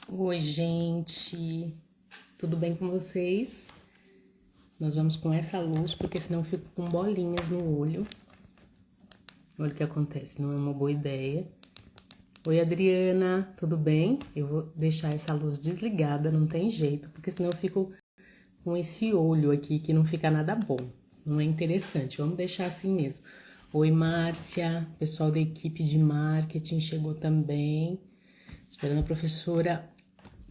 Oi, gente. Tudo bem com vocês? Nós vamos com essa luz, porque senão eu fico com bolinhas no olho. Olha o que acontece, não é uma boa ideia. Oi, Adriana, tudo bem? Eu vou deixar essa luz desligada, não tem jeito, porque senão eu fico com esse olho aqui que não fica nada bom. Não é interessante, vamos deixar assim mesmo. Oi, Márcia, pessoal da equipe de marketing chegou também. Esperando a professora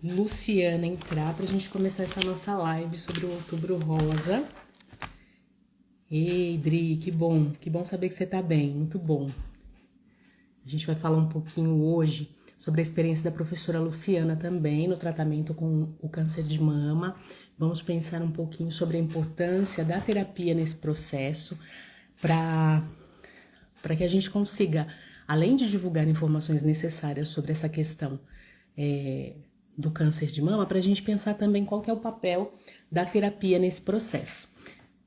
Luciana entrar para a gente começar essa nossa live sobre o Outubro Rosa. Ei, Dri, que bom saber que você tá bem, muito bom. A gente vai falar um pouquinho hoje sobre a experiência da professora Luciana também no tratamento com o câncer de mama. Vamos pensar um pouquinho sobre a importância da terapia nesse processo para que a gente consiga, além de divulgar informações necessárias sobre essa questão do câncer de mama, para a gente pensar também qual que é o papel da terapia nesse processo.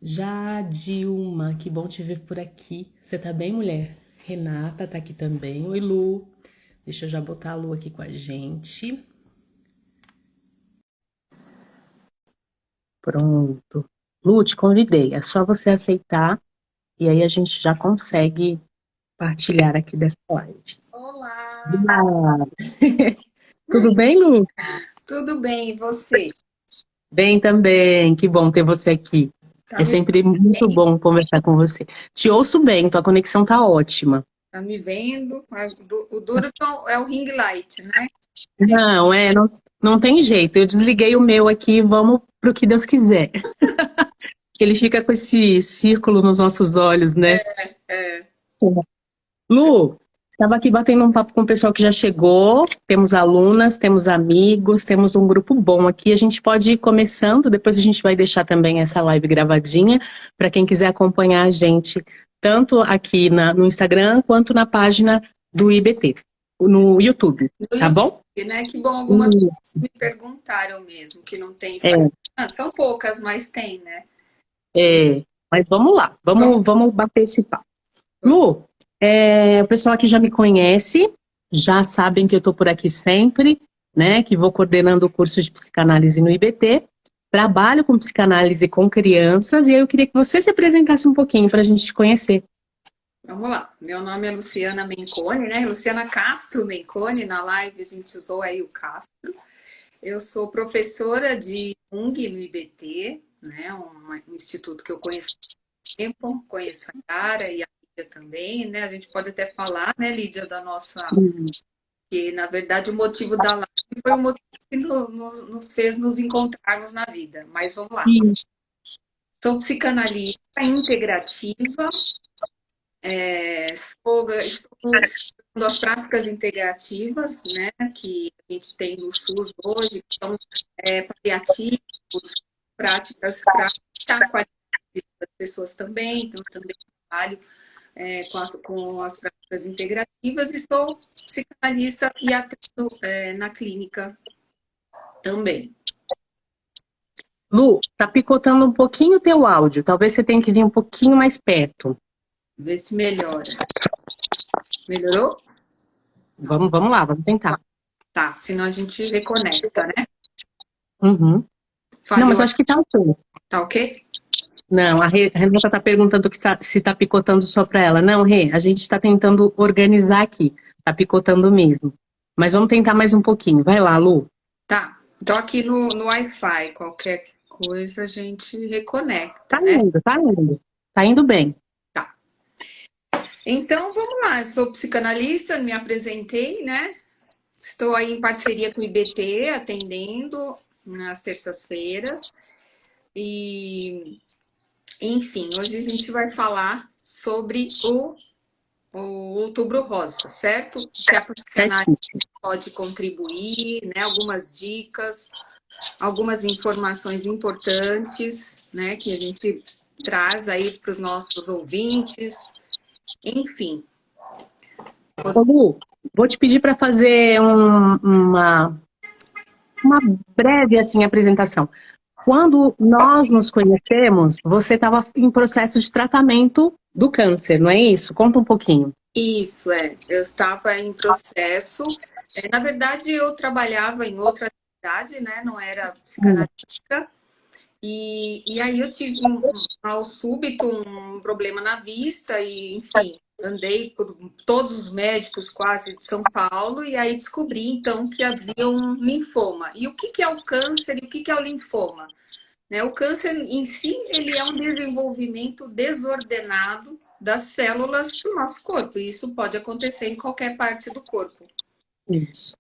Já Dilma, que bom te ver por aqui. Você tá bem, mulher? Renata tá aqui também. Oi, Lu. Deixa eu já botar a Lu aqui com a gente. Pronto. Lu, te convidei. É só você aceitar e aí a gente já consegue partilhar aqui dessa live. Olá, Ah, tudo bem, Lu? tudo bem, e você? Bem também. Que bom ter você aqui. Tá É me sempre muito vendo? bom conversar com você. Te ouço bem, tua conexão tá ótima. Tá me vendo? O duro é o ring light, né? Não tem jeito. Eu desliguei o meu aqui, vamos pro que Deus quiser. Ele fica com esse círculo nos nossos olhos, né? É. Lu, estava aqui batendo um papo com o pessoal que já chegou. Temos alunas, temos amigos, temos um grupo bom aqui. A gente pode ir começando, depois a gente vai deixar também essa live gravadinha para quem quiser acompanhar a gente, tanto aqui no Instagram quanto na página do IBT, no YouTube, No tá YouTube, bom? né? Que bom, algumas pessoas me perguntaram mesmo que não tem Instagram. É, São poucas, mas tem, né? mas vamos lá, Vamos, vamos bater esse papo. vamos. Lu, o pessoal aqui já me conhece, já sabem que eu estou por aqui sempre, né? Que vou coordenando o curso de psicanálise no IBT, trabalho com psicanálise com crianças, e aí eu queria que você se apresentasse um pouquinho para a gente te conhecer. Vamos lá. Meu nome é Luciana Menconi, né? Luciana Castro Menconi. Na live a gente usou aí o Castro. Eu sou professora de Jung no IBT, né? Um instituto que eu conheço há tempo, conheço a Yara e a Lídia também, né? A gente pode até falar, né, Lídia, da nossa. Que na verdade o motivo da live foi o motivo que nos fez nos encontrarmos na vida. Mas vamos lá. Sim. Sou psicanalista integrativa, estou estudando as práticas integrativas, né, que a gente tem no SUS hoje, que são paliativos, práticas para a qualidade das pessoas também, então também trabalho com as práticas integrativas e sou psicanalista e atendo na clínica também. Lu, tá picotando um pouquinho o teu áudio, talvez você tenha que vir um pouquinho mais perto. Ver se melhora. Melhorou? Vamos lá, vamos tentar. Tá, senão a gente reconecta, né? Uhum. Não, mas Falhou, eu acho que tá ok. tá ok? Não, a Renata está perguntando se está picotando só para ela. Não, Rê, a gente está tentando organizar aqui. Está picotando mesmo. Mas vamos tentar mais um pouquinho. Vai lá, Lu. Tá. Tô aqui no Wi-Fi. Qualquer coisa a gente Tá reconecta, né? indo, tá indo. Tá indo bem. Tá. Então, vamos lá. Eu sou psicanalista, me apresentei, né? Estou aí em parceria com o IBT, atendendo nas terças-feiras. E, enfim, hoje a gente vai falar sobre o Outubro Rosa, certo? Que a psicanálise Certíssimo. pode contribuir, né? Algumas dicas, algumas informações importantes, né? Que a gente traz aí para os nossos ouvintes. Enfim. Ô, Lu, vou te pedir para fazer uma breve assim, apresentação. Quando nós nos conhecemos, você estava em processo de tratamento do câncer, não é isso? Conta um pouquinho. Isso, é. Eu estava em processo, Na verdade, eu trabalhava em outra atividade, né? Não era Hum. psicanalista. E aí eu tive, ao súbito, um problema na vista e, enfim, andei por todos os médicos quase de São Paulo e aí descobri, então, que havia um linfoma. E o que que é o câncer e o que que é o linfoma? Né? O câncer em si, ele é um desenvolvimento desordenado das células do nosso corpo. E isso pode acontecer em qualquer parte do corpo. Isso.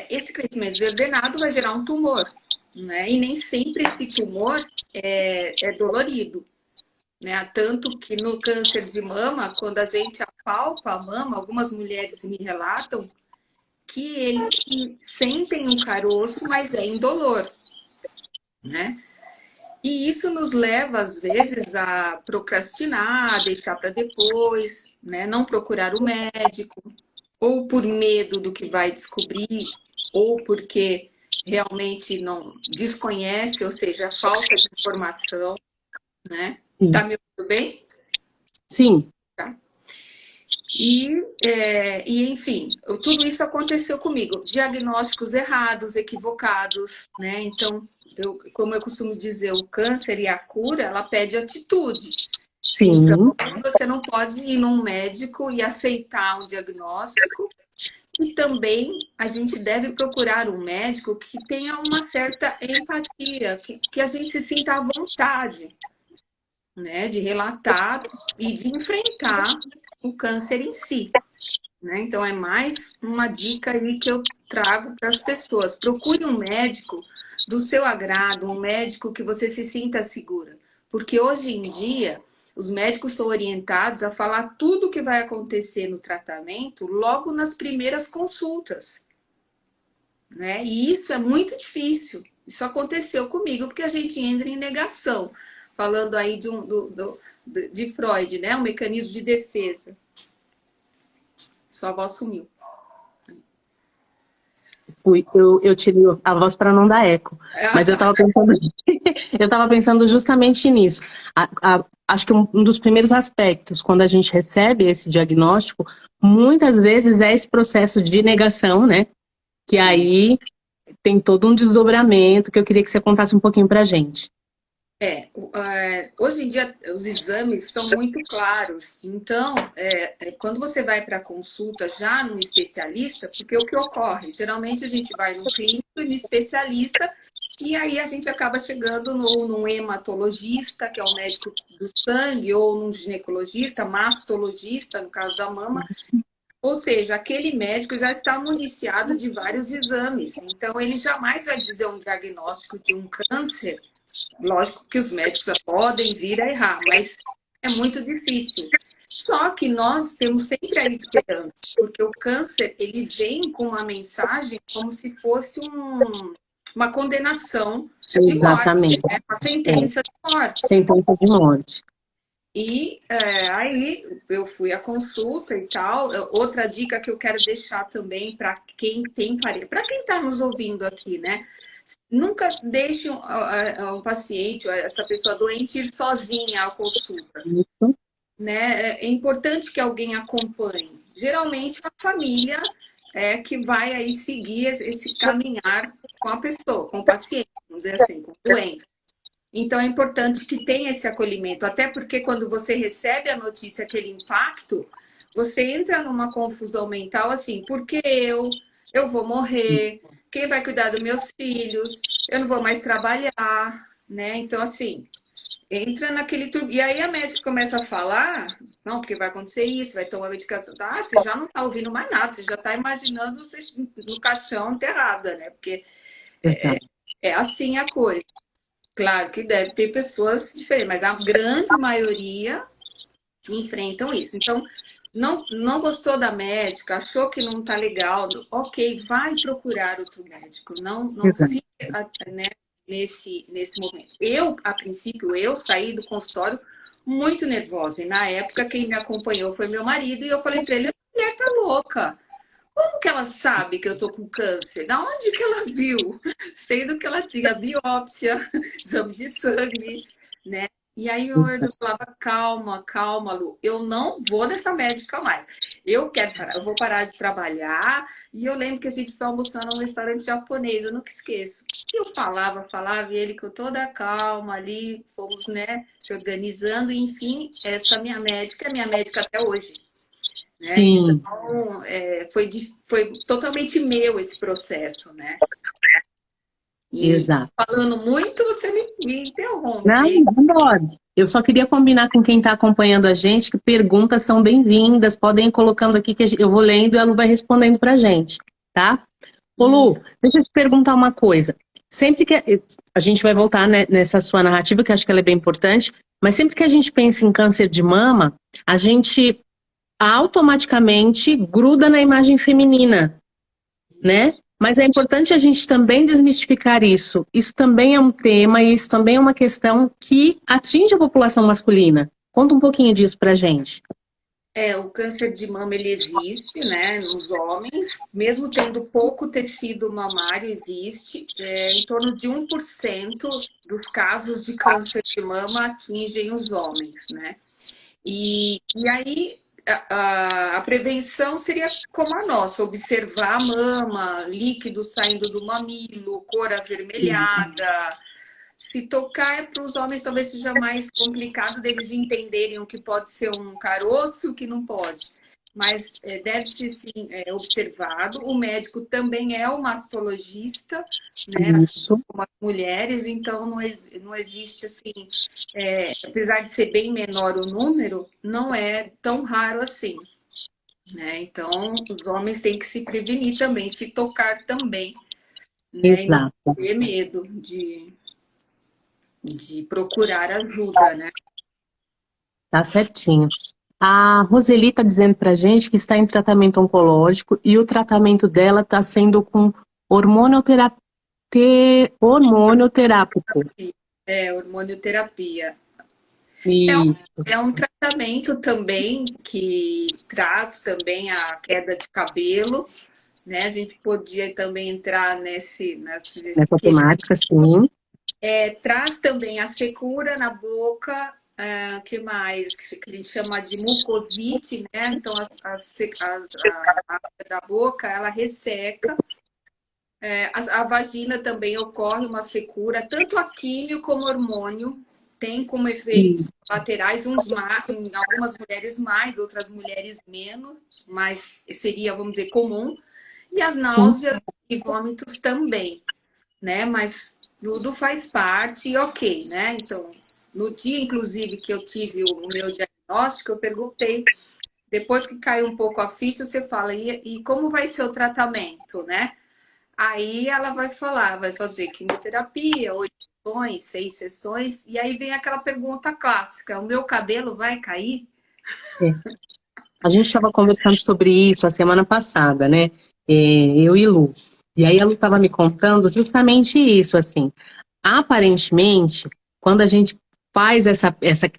Esse crescimento desordenado vai gerar um tumor, né? E nem sempre esse tumor é dolorido, né? Tanto que no câncer de mama, quando a gente apalpa a mama, algumas mulheres me relatam que eles sentem um caroço, mas é indolor, né? E isso nos leva, às vezes, a procrastinar, a deixar para depois, né? Não procurar o médico, ou por medo do que vai descobrir, ou porque realmente não desconhece, ou seja, falta de informação, né? Tá me ouvindo bem? Sim. Tá. Enfim, tudo isso aconteceu comigo. Diagnósticos errados, equivocados, né? Então, como eu costumo dizer, o câncer e a cura, ela pede atitude. Então, Sim. você não pode ir num médico e aceitar um diagnóstico. E também a gente deve procurar um médico que tenha uma certa empatia, que a gente se sinta à vontade, né, de relatar e de enfrentar o câncer em si. Né? Então, é mais uma dica aí que eu trago para as pessoas. Procure um médico do seu agrado, um médico que você se sinta segura. Porque hoje em dia, os médicos são orientados a falar tudo o que vai acontecer no tratamento logo nas primeiras consultas. Né? E isso é muito difícil. Isso aconteceu comigo, porque a gente entra em negação. Falando aí de Freud, né? Um mecanismo de defesa. Sua voz sumiu. Eu tirei a voz para não dar eco. Ah, Mas eu tá. estava pensando, eu estava pensando justamente nisso. Acho que um dos primeiros aspectos, quando a gente recebe esse diagnóstico, muitas vezes é esse processo de negação, né? Que aí tem todo um desdobramento que eu queria que você contasse um pouquinho pra gente. Hoje em dia os exames são muito claros. Então, quando você vai para a consulta já no especialista, porque o que ocorre? Geralmente a gente vai no clínico e no especialista, e aí a gente acaba chegando num hematologista, que é o médico do sangue, ou num ginecologista, mastologista, no caso da mama. Ou seja, aquele médico já está municiado de vários exames. Então, ele jamais vai dizer um diagnóstico de um câncer. Lógico que os médicos podem vir a errar, mas é muito difícil. Só que nós temos sempre a esperança, porque o câncer ele vem com uma mensagem como se fosse uma condenação de morte, Exatamente. né? Uma sentença de morte. Sentença de morte. E aí eu fui à consulta e tal. Outra dica que eu quero deixar também para quem tem parente, para quem está nos ouvindo aqui, né? Nunca deixe um paciente, essa pessoa doente, ir sozinha à consulta. Isso. Né? É importante que alguém acompanhe. Geralmente a família é que vai aí seguir esse caminhar com a pessoa, com o paciente, vamos dizer assim, com o doente. Então é importante que tenha esse acolhimento, até porque quando você recebe a notícia, aquele impacto, você entra numa confusão mental assim, porque eu vou morrer, quem vai cuidar dos meus filhos, eu não vou mais trabalhar, né? Então, assim, entra naquele turbilhão. E aí a médica começa a falar, não, porque vai acontecer isso, vai tomar medicação. Ah, você já não está ouvindo mais nada, você já está imaginando você no caixão enterrada, né? Porque Exato. é assim a coisa. Claro que deve ter pessoas diferentes, mas a grande maioria enfrentam isso. Então, não gostou da médica, achou que não está legal, ok, vai procurar outro médico. Não Exato. fique, né, nesse momento. A princípio, eu saí do consultório muito nervosa. E na época, quem me acompanhou foi meu marido, e eu falei para ele: a mulher tá louca. Como que ela sabe que eu tô com câncer? Da onde que ela viu? Sendo que ela tinha biópsia, exame de sangue, né? E aí meu marido falava, calma, calma, Lu, eu não vou nessa médica mais. Eu quero parar, eu vou parar de trabalhar. E eu lembro que a gente foi almoçar num restaurante japonês, eu nunca esqueço. E eu falava, e ele com toda a calma ali, fomos, né, se organizando, e enfim, essa minha médica é minha médica até hoje, né? Sim, Então, foi totalmente meu esse processo, né? E exato. falando muito, você me interrompe, Não, hein? vambora. Eu só queria combinar com quem está acompanhando a gente que perguntas são bem-vindas, podem ir colocando aqui que eu vou lendo e a Lu vai respondendo pra gente, tá? Ô Lu, Isso. deixa eu te perguntar uma coisa. Sempre que a gente vai voltar, né, nessa sua narrativa, que eu acho que ela é bem importante, mas sempre que a gente pensa em câncer de mama, a gente automaticamente gruda na imagem feminina, né? Mas é importante a gente também desmistificar isso. Isso também é um tema e isso também é uma questão que atinge a população masculina. Conta um pouquinho disso pra gente. O câncer de mama ele existe, né, nos homens, mesmo tendo pouco tecido mamário, existe. Em torno de 1% dos casos de câncer de mama atingem os homens, né? E aí a prevenção seria como a nossa, observar a mama, líquido saindo do mamilo, cor avermelhada. Se tocar é para os homens talvez seja mais complicado deles entenderem o que pode ser um caroço e o que não pode. Mas deve-se sim observado. O médico também é o mastologista, né? Assim Isso, como as mulheres, então não existe assim, apesar de ser bem menor o número, não é tão raro assim. Né? Então, os homens têm que se prevenir também, se tocar também, né? E não exato. ter medo de procurar ajuda, né? Tá certinho. A Roseli está dizendo pra gente que está em tratamento oncológico e o tratamento dela está sendo com hormonioterapia, hormonioterápico. Hormonioterapia. É um, Isso, é um tratamento também que traz também a queda de cabelo, né? A gente podia também entrar nesse nessa temática, sim. traz também a secura na boca, que mais? Que a gente chama de mucosite, né? Então, a área da boca, ela resseca. A vagina também ocorre uma secura, tanto a químio como hormônio, tem como efeitos laterais, em algumas mulheres mais, outras mulheres menos, mas seria, vamos dizer, comum. E as Sim. náuseas e vômitos também, né? Mas tudo faz parte e ok, né? Então, no dia, inclusive, que eu tive o meu diagnóstico, eu perguntei, depois que caiu um pouco a ficha, você fala, e como vai ser o tratamento, né? Aí ela vai falar, vai fazer quimioterapia, 8 sessões, 6 sessões, e aí vem aquela pergunta clássica: o meu cabelo vai cair? É. A gente estava conversando sobre isso a semana passada, né? Eu e Lu. E aí a Lu estava me contando justamente isso, assim. Aparentemente, quando a gente faz essa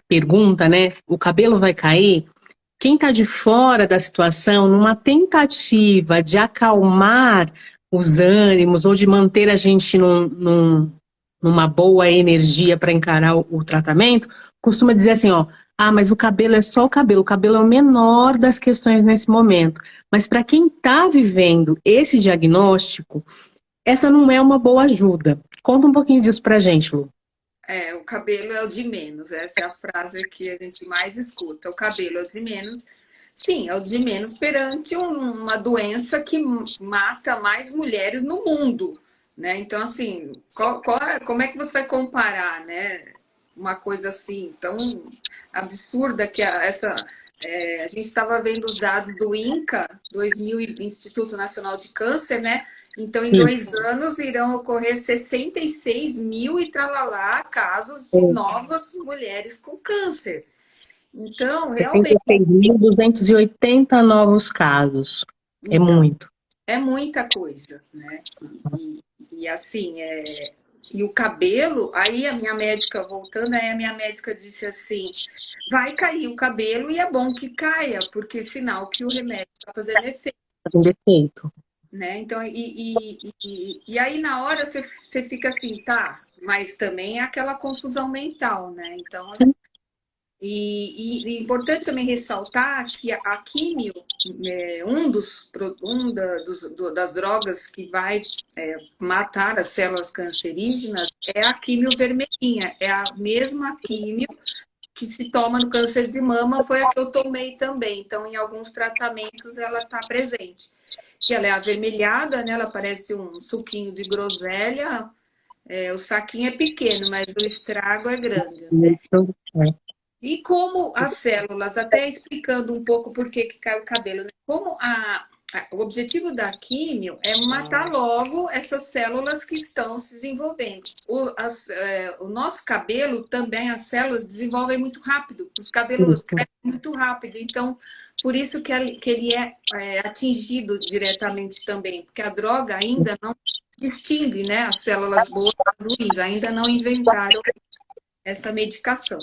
pergunta, né? O cabelo vai cair? Quem está de fora da situação, numa tentativa de acalmar os ânimos ou de manter a gente numa boa energia para encarar o tratamento, costuma dizer assim, ó, ah, mas o cabelo é só o cabelo é o menor das questões nesse momento. Mas para quem está vivendo esse diagnóstico, essa não é uma boa ajuda. Conta um pouquinho disso pra gente, Lu. O cabelo é o de menos, essa é a frase que a gente mais escuta. O cabelo é o de menos. Sim, é o de menos perante uma doença que mata mais mulheres no mundo, né? Então, assim, como é que você vai comparar, né? Uma coisa assim tão absurda que a gente estava vendo os dados do INCA, 2000, Instituto Nacional de Câncer, né? Então, em 2 anos, irão ocorrer 66 mil e tralalá casos de novas mulheres com câncer. Então, realmente, 66.280 novos casos. É então, muito. é muita coisa, né? E assim, e o cabelo, aí a minha médica, voltando, aí a minha médica disse assim, vai cair o cabelo e é bom que caia, porque é sinal que o remédio está fazendo efeito. Tá com defeito. né? Então, e aí na hora você fica assim, tá, mas também é aquela confusão mental, né? Então, e é importante também ressaltar que a químio, das drogas que vai matar as células cancerígenas é a químio vermelhinha, é a mesma químio que se toma no câncer de mama, foi a que eu tomei também. Então, em alguns tratamentos ela está presente. Que ela é avermelhada, né? Ela parece um suquinho de groselha. O saquinho é pequeno, mas o estrago é grande, né? E como as células, até explicando um pouco por que cai o cabelo, né? Como o objetivo da químio é matar logo essas células que estão se desenvolvendo. O nosso cabelo também, as células desenvolvem muito rápido, os cabelos crescem muito rápido, então por isso que ele é atingido diretamente também, porque a droga ainda não distingue, né, as células boas das ruins, ainda não inventaram essa medicação.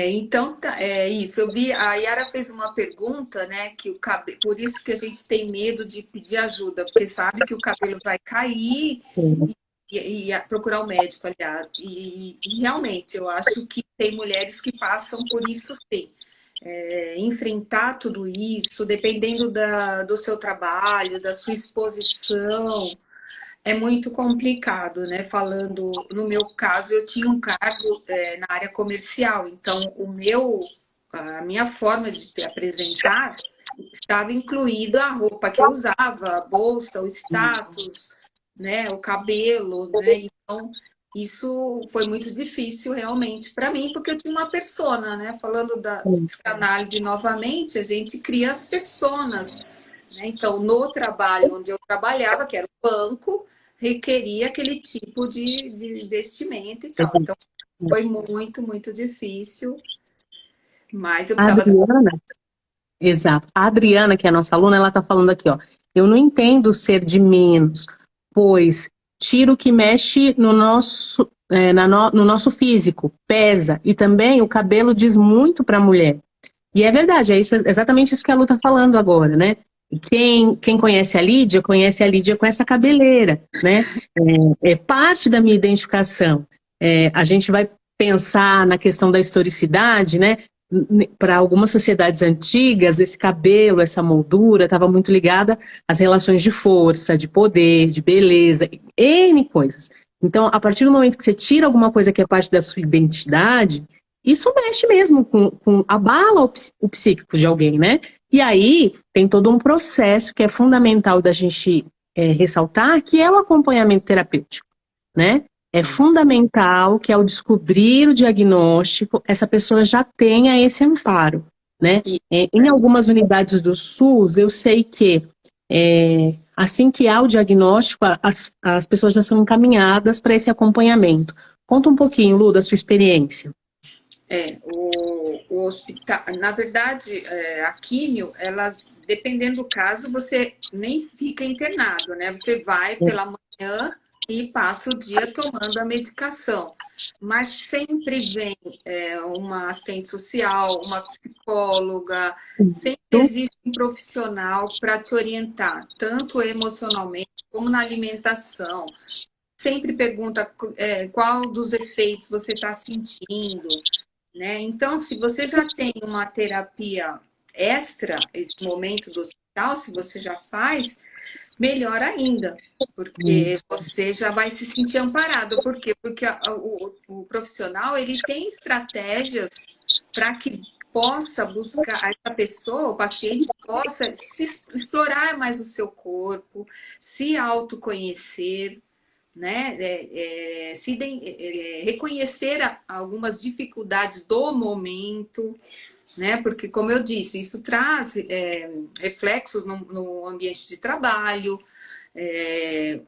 Então, é isso. Eu vi, a Yara fez uma pergunta, né? Que o cabelo, por isso que a gente tem medo de pedir ajuda, porque sabe que o cabelo vai cair e procurar o médico, aliás. E realmente, eu acho que tem mulheres que passam por isso sim. Enfrentar tudo isso, dependendo do seu trabalho, da sua exposição, é muito complicado, né? Falando, no meu caso, eu tinha um cargo na área comercial, então a minha forma de se apresentar estava incluído a roupa que eu usava, a bolsa, o status, né? O cabelo, né? Então, isso foi muito difícil realmente para mim, porque eu tinha uma persona, né? Falando da psicanálise novamente, a gente cria as personas, né? Então, no trabalho onde eu trabalhava, que era o banco, requeria aquele tipo de vestimenta e tal. Então, foi muito, muito difícil, mas eu A precisava... Adriana, exato. A Adriana, que é a nossa aluna, ela está falando aqui, ó. Eu não entendo ser de menos, pois tiro que mexe no nosso, no nosso físico, pesa, e também o cabelo diz muito para a mulher. E é verdade, é isso, exatamente isso que a Lu está falando agora, né? Quem conhece a Lídia com essa cabeleira, né? É parte da minha identificação. A gente vai pensar na questão da historicidade, né? Para algumas sociedades antigas, esse cabelo, essa moldura, estava muito ligada às relações de força, de poder, de beleza, N coisas. Então, a partir do momento que você tira alguma coisa que é parte da sua identidade, isso mexe mesmo abala o psíquico de alguém, né? E aí tem todo um processo que é fundamental da gente ressaltar, que é o acompanhamento terapêutico, né? É fundamental que ao descobrir o diagnóstico, essa pessoa já tenha esse amparo, né? Em algumas unidades do SUS, eu sei que assim que há o diagnóstico, as pessoas já são encaminhadas para esse acompanhamento. Conta um pouquinho, Lu, da sua experiência. O hospital, na verdade, a químio, dependendo do caso, você nem fica internado, né? Você vai pela manhã e passa o dia tomando a medicação. Mas sempre vem uma assistente social, uma psicóloga, sempre existe um profissional para te orientar, tanto emocionalmente como na alimentação. Sempre pergunta qual dos efeitos você está sentindo, né? Então, se você já tem uma terapia extra, esse momento do hospital, se você já faz, melhor ainda, porque você já vai se sentir amparado. Por quê? Porque o profissional, ele tem estratégias para que possa buscar, essa pessoa, o paciente, possa explorar mais o seu corpo, se autoconhecer, né? Reconhecer algumas dificuldades do momento, né? Porque, como eu disse, isso traz reflexos no ambiente de trabalho,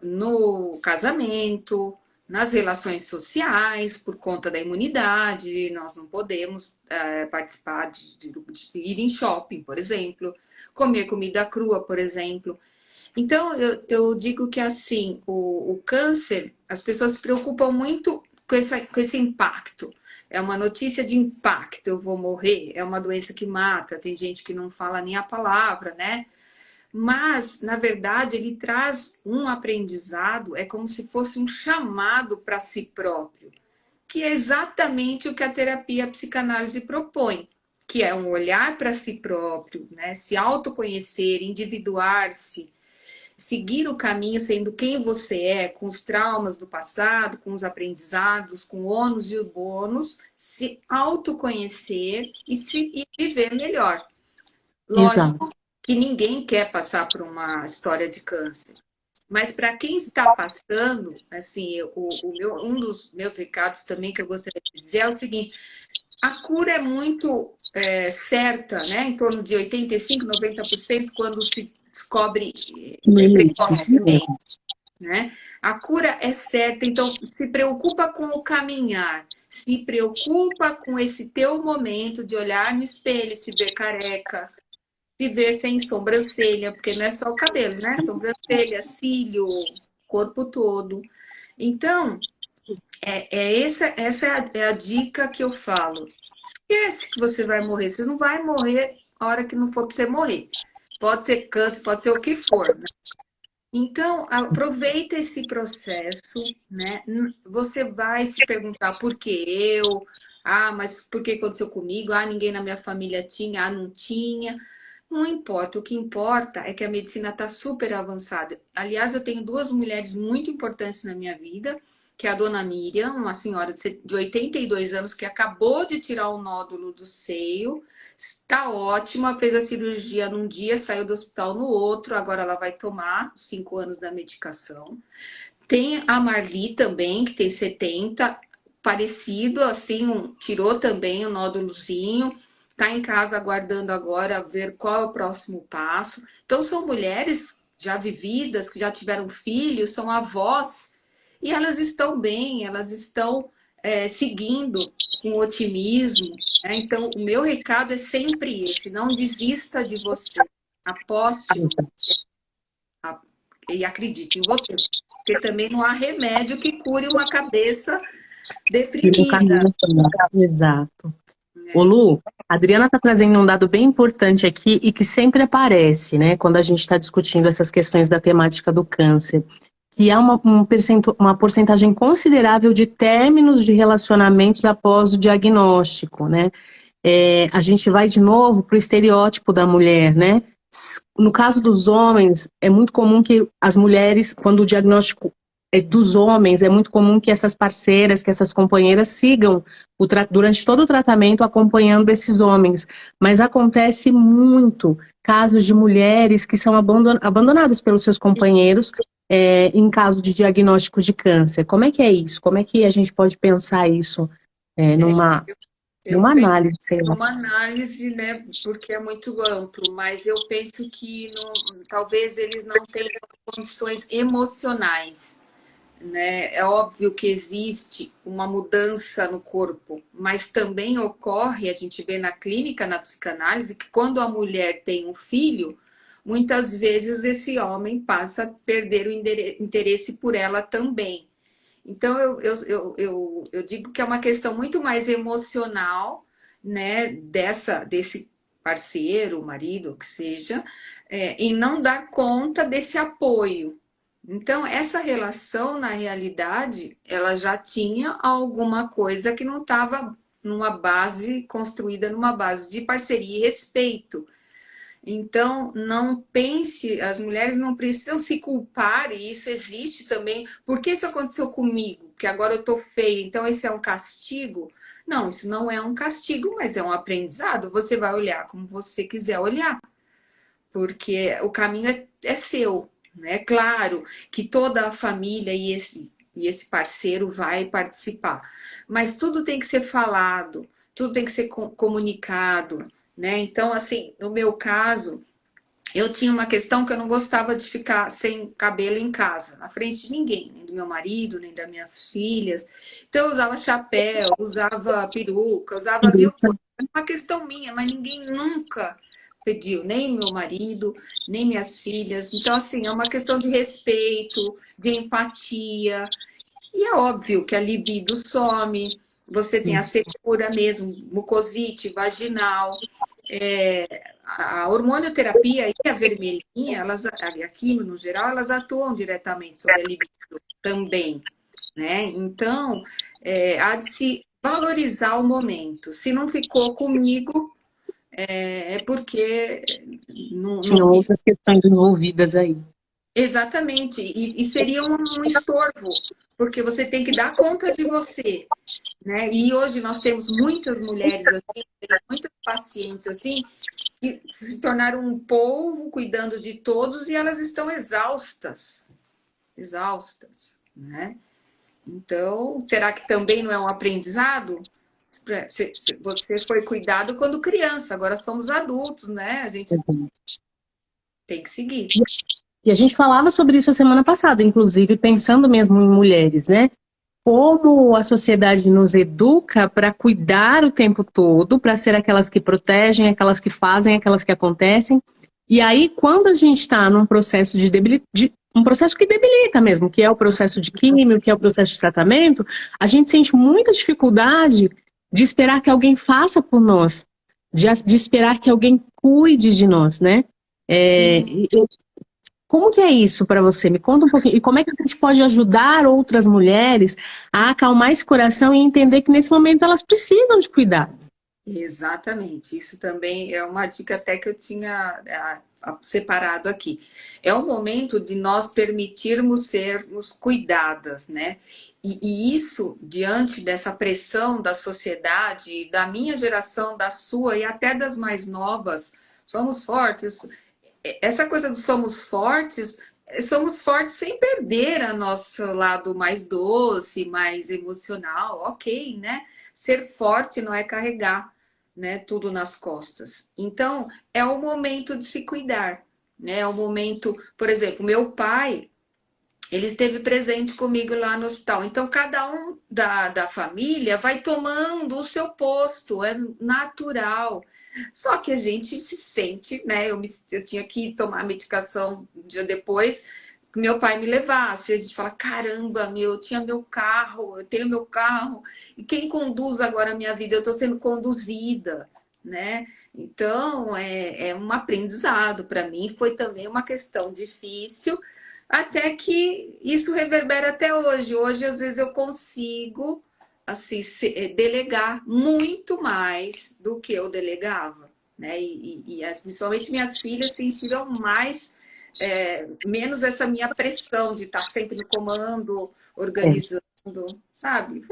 no casamento, nas relações sociais, por conta da imunidade, nós não podemos participar de ir em shopping, por exemplo, comer comida crua, por exemplo. Então, eu digo que, assim, o câncer, as pessoas se preocupam muito com esse impacto. É uma notícia de impacto, eu vou morrer, é uma doença que mata, tem gente que não fala nem a palavra, né? Mas, na verdade, ele traz um aprendizado, é como se fosse um chamado para si próprio, que é exatamente o que a terapia a psicanálise propõe, que é um olhar para si próprio, né? Se autoconhecer, individuar-se, seguir o caminho sendo quem você é, com os traumas do passado, com os aprendizados, com o ônus e o bônus, se autoconhecer e viver melhor. Exato. Lógico que ninguém quer passar por uma história de câncer. Mas para quem está passando, assim, um dos meus recados também que eu gostaria de dizer é o seguinte: a cura é muito certa, né? Em torno de 85, 90% quando se descobre precocemente, né? A cura é certa, então se preocupa com o caminhar, se preocupa com esse teu momento de olhar no espelho, se ver careca, se ver sem sobrancelha, porque não é só o cabelo, né? Sobrancelha, cílio, corpo todo. Então, essa é a dica que eu falo. Esquece que você vai morrer. Você não vai morrer a hora que não for para você morrer. Pode ser câncer, pode ser o que for, né? Então, aproveita esse processo, né? Você vai se perguntar por que eu? Ah, mas por que aconteceu comigo? Ah, ninguém na minha família tinha, ah, não tinha. Não importa, o que importa é que a medicina está super avançada. Aliás, eu tenho duas mulheres muito importantes na minha vida, que é a dona Miriam, uma senhora de 82 anos que acabou de tirar o nódulo do seio, está ótima, fez a cirurgia num dia, saiu do hospital no outro, agora ela vai tomar os 5 anos da medicação. Tem a Marli também, que tem 70, parecido, assim, tirou também o nódulozinho, está em casa aguardando agora ver qual é o próximo passo. Então, são mulheres já vividas, que já tiveram filhos, são avós, e elas estão bem, elas estão seguindo com otimismo. Né? Então, o meu recado é sempre esse: não desista de você, aposte no e acredite em você, porque também não há remédio que cure uma cabeça deprimida. Exato. Ô Lu, a Adriana está trazendo um dado bem importante aqui e que sempre aparece, né, quando a gente está discutindo essas questões da temática do câncer, que há uma porcentagem considerável de términos de relacionamentos após o diagnóstico, né? A gente vai de novo para o estereótipo da mulher, né? No caso dos homens, é muito comum que as mulheres, quando o diagnóstico é dos homens, é muito comum que essas parceiras, que essas companheiras sigam durante todo o tratamento acompanhando esses homens. Mas acontece muito casos de mulheres que são abandonadas pelos seus companheiros em caso de diagnóstico de câncer. Como é que é isso? Como é que a gente pode pensar isso numa análise, sei lá? Uma análise, né, porque é muito amplo, mas eu penso que talvez eles não tenham condições emocionais, né? É óbvio que existe uma mudança no corpo, mas também ocorre, a gente vê na clínica, na psicanálise, que quando a mulher tem um filho, muitas vezes esse homem passa a perder o interesse por ela também. Então, eu digo que é uma questão muito mais emocional, né, desse parceiro, marido, o que seja, em não dar conta desse apoio. Então, essa relação, na realidade, ela já tinha alguma coisa que não estava numa base, construída numa base de parceria e respeito. Então, não pense, as mulheres não precisam se culpar, e isso existe também. Por que isso aconteceu comigo? Porque agora eu tô feia, então esse é um castigo? Não, isso não é um castigo, mas é um aprendizado. Você vai olhar como você quiser olhar, porque o caminho é seu, né? Claro que toda a família e esse parceiro vai participar, mas tudo tem que ser falado, tudo tem que ser comunicado, né? Então, assim, no meu caso, eu tinha uma questão que eu não gostava de ficar sem cabelo em casa, na frente de ninguém, nem do meu marido, nem das minhas filhas. Então, eu usava chapéu, usava peruca, usava mil coisas. É uma questão minha, mas ninguém nunca pediu, nem meu marido, nem minhas filhas. Então, assim, é uma questão de respeito, de empatia. E é óbvio que a libido some, você tem a secura mesmo, mucosite vaginal. a hormonioterapia e a vermelhinha, a quimio no geral, elas atuam diretamente sobre a libido também, né? Então, há de se valorizar o momento. Se não ficou comigo, é porque Tinham outras questões envolvidas aí. exatamente, e seria um estorvo, porque você tem que dar conta de você, né? E hoje nós temos muitas mulheres assim, muitas pacientes assim, que se tornaram um polvo cuidando de todos e elas estão exaustas, exaustas, né? Então, será que também não é um aprendizado? Você foi cuidado quando criança, agora somos adultos, né? A gente tem que seguir. E a gente falava sobre isso a semana passada, inclusive pensando mesmo em mulheres, né? Como a sociedade nos educa para cuidar o tempo todo, para ser aquelas que protegem, aquelas que fazem, aquelas que acontecem. E aí, quando a gente está num processo um processo que debilita mesmo, que é o processo de químio, que é o processo de tratamento, a gente sente muita dificuldade de esperar que alguém faça por nós, de esperar que alguém cuide de nós, né? Como que é isso para você? Me conta um pouquinho. E como é que a gente pode ajudar outras mulheres a acalmar esse coração e entender que nesse momento elas precisam de cuidado? Exatamente. Isso também é uma dica até que eu tinha separado aqui. É o momento de nós permitirmos sermos cuidadas, né? E isso, diante dessa pressão da sociedade, da minha geração, da sua e até das mais novas, somos fortes. Essa coisa do somos fortes sem perder a nosso lado mais doce, mais emocional, ok, né? Ser forte não é carregar, né, tudo nas costas. Então, é o momento de se cuidar, né? É o momento, por exemplo, meu pai, ele esteve presente comigo lá no hospital. Então, cada um da família vai tomando o seu posto, é natural. Só que a gente se sente, né? Eu tinha que tomar a medicação um dia depois, que meu pai me levasse. A gente fala: caramba, eu tinha meu carro, eu tenho meu carro, e quem conduz agora a minha vida? Eu estou sendo conduzida, né? Então, é um aprendizado para mim. Foi também uma questão difícil, até que isso reverbera até hoje. Hoje, às vezes, eu consigo assim, delegar muito mais do que eu delegava, né? Principalmente minhas filhas sentiram mais, menos essa minha pressão de estar sempre no comando, organizando, sabe?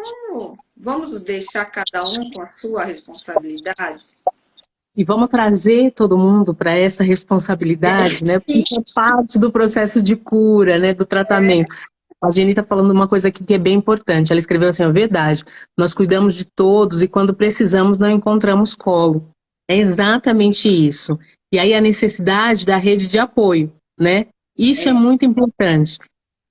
Vamos deixar cada um com a sua responsabilidade. E vamos trazer todo mundo para essa responsabilidade, né? Porque isso é parte do processo de cura, né? Do tratamento. A Jenny está falando uma coisa aqui que é bem importante. Ela escreveu assim: a verdade, nós cuidamos de todos e quando precisamos não encontramos colo. É exatamente isso. E aí a necessidade da rede de apoio, né? Isso é muito importante.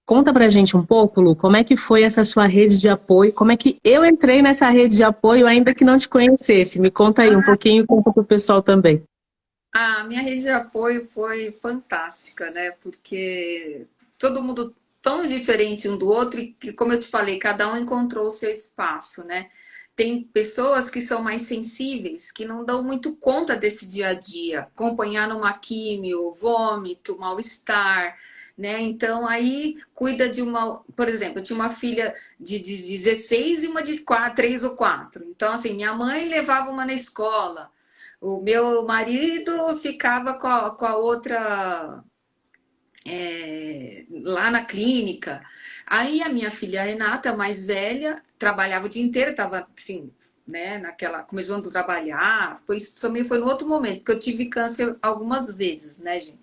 Conta pra gente um pouco, Lu, como é que foi essa sua rede de apoio? Como é que eu entrei nessa rede de apoio ainda que não te conhecesse? Me conta aí um pouquinho e conta pro pessoal também. A minha rede de apoio foi fantástica, né? Porque todo mundo tão diferente um do outro e que, como eu te falei, cada um encontrou o seu espaço, né? Tem pessoas que são mais sensíveis, que não dão muito conta desse dia a dia, acompanhar numa químio, vômito, mal-estar, né? Então aí cuida de uma, por exemplo, eu tinha uma filha de 16 e uma de 4, 3 ou 4. Então, assim, minha mãe levava uma na escola. O meu marido ficava com a outra lá na clínica. Aí a minha filha Renata, mais velha, trabalhava o dia inteiro, estava assim, né, começando a trabalhar. Isso também foi no outro momento, porque eu tive câncer algumas vezes, né, gente?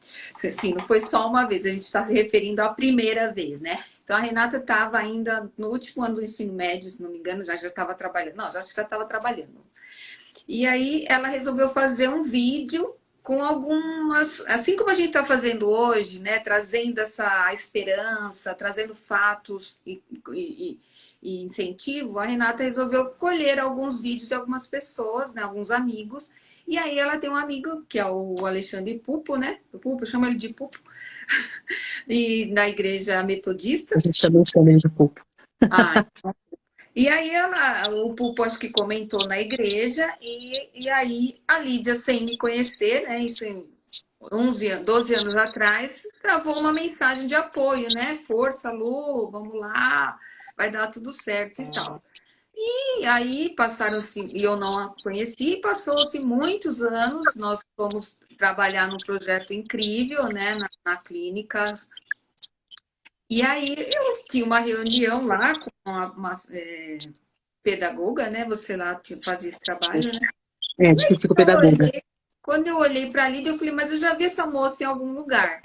Assim, não foi só uma vez, a gente está se referindo à primeira vez, né? Então a Renata estava ainda no último ano do ensino médio, se não me engano, já estava trabalhando. Não, já estava trabalhando. E aí ela resolveu fazer um vídeo com algumas, assim como a gente está fazendo hoje, né? Trazendo essa esperança, trazendo fatos e incentivo. A Renata resolveu colher alguns vídeos de algumas pessoas, né? Alguns amigos. E aí ela tem um amigo, que é o Alexandre Pupo, né? O Pupo, chama ele de Pupo. E na igreja metodista. A gente também chama ele de pouco. Ah, E aí o Pupo acho que comentou na igreja, e aí a Lídia, sem me conhecer, né, isso em 12 anos atrás, gravou uma mensagem de apoio, né? Força, Lu, vamos lá, vai dar tudo certo e tal. E aí passaram-se, e eu não a conheci, passou-se muitos anos, nós fomos trabalhar num projeto incrível, né, na clínica. E aí eu tinha uma reunião lá com uma pedagoga, né? Você lá fazia esse trabalho, né? É, E de aí psicopedagoga. quando eu olhei para a Lídia, eu falei, mas eu já vi essa moça em algum lugar,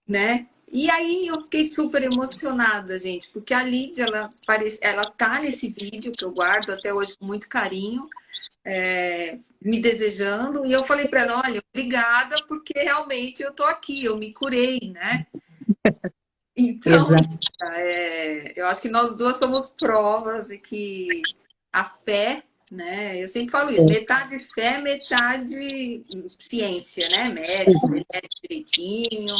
né? E aí eu fiquei super emocionada, gente, porque a Lídia, ela tá nesse vídeo que eu guardo até hoje com muito carinho, me desejando, e eu falei para ela, olha, obrigada, porque realmente eu tô aqui, eu me curei, né? Então, Exato. eu acho que nós duas somos provas de que a fé, né? Eu sempre falo isso, metade fé, metade ciência, né? Médico, médico direitinho.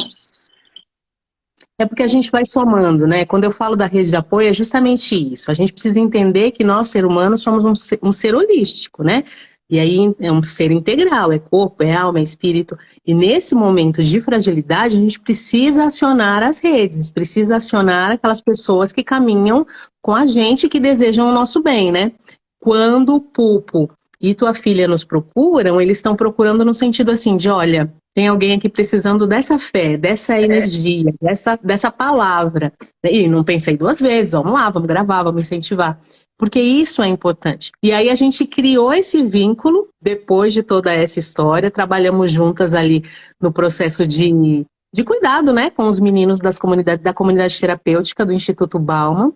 É porque a gente vai somando, né? Quando eu falo da rede de apoio, é justamente isso. A gente precisa entender que nós, ser humanos, somos um ser holístico, né? E aí é um ser integral, é corpo, é alma, é espírito. E nesse momento de fragilidade, a gente precisa acionar as redes, precisa acionar aquelas pessoas que caminham com a gente, que desejam o nosso bem, né? Quando o Pupo e tua filha nos procuram, eles estão procurando no sentido assim de, olha, tem alguém aqui precisando dessa fé, dessa energia, dessa palavra. E não pensei duas vezes, vamos lá, vamos gravar, vamos incentivar. Porque isso é importante. E aí a gente criou esse vínculo, depois de toda essa história, trabalhamos juntas ali no processo de cuidado, né, com os meninos da comunidade terapêutica do Instituto Bauman.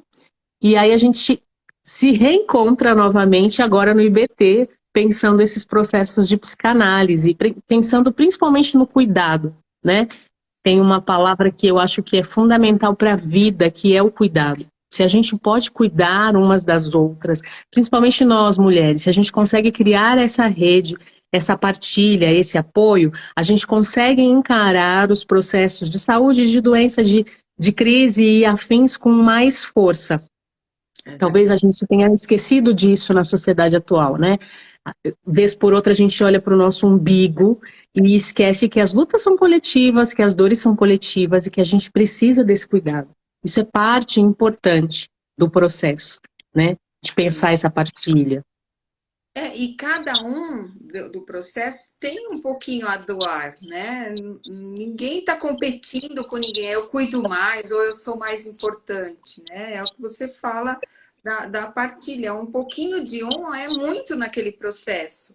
E aí a gente se reencontra novamente agora no IBT, pensando esses processos de psicanálise, pensando principalmente no cuidado, né? Tem uma palavra que eu acho que é fundamental para a vida, que é o cuidado. Se a gente pode cuidar umas das outras, principalmente nós mulheres, se a gente consegue criar essa rede, essa partilha, esse apoio, a gente consegue encarar os processos de saúde, de doença, de crise e afins com mais força. Talvez a gente tenha esquecido disso na sociedade atual, né? Vez por outra a gente olha para o nosso umbigo e esquece que as lutas são coletivas, que as dores são coletivas e que a gente precisa desse cuidado. Isso é parte importante do processo, né? De pensar essa partilha. E cada um do processo tem um pouquinho a doar, né? Ninguém está competindo com ninguém, eu cuido mais ou eu sou mais importante, né? É o que você fala da partilha. Um pouquinho de um é muito naquele processo.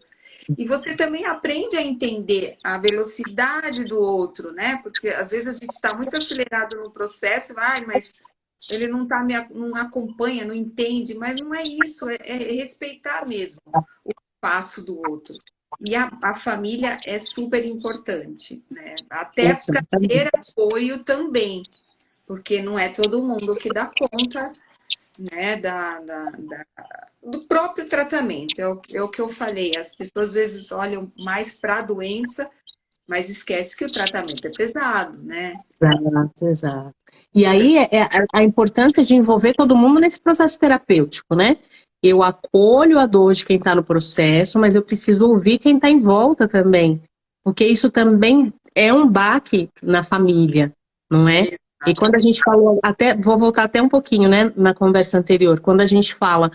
E você também aprende a entender a velocidade do outro, né? Porque às vezes a gente está muito acelerado no processo, mas ele não tá não acompanha, não entende, mas não é isso, é respeitar mesmo o passo do outro. E a família é super importante, né? Até para ter apoio também, porque não é todo mundo que dá conta, né, do próprio tratamento. É o que eu falei, as pessoas às vezes olham mais para a doença, mas esquece que o tratamento é pesado, né? Exato, exato. E aí é a importância de envolver todo mundo nesse processo terapêutico, né? Eu acolho a dor de quem está no processo, mas eu preciso ouvir quem está em volta também, porque isso também é um baque na família, não é? E quando a gente falou, até vou voltar até um pouquinho, né, na conversa anterior, quando a gente fala,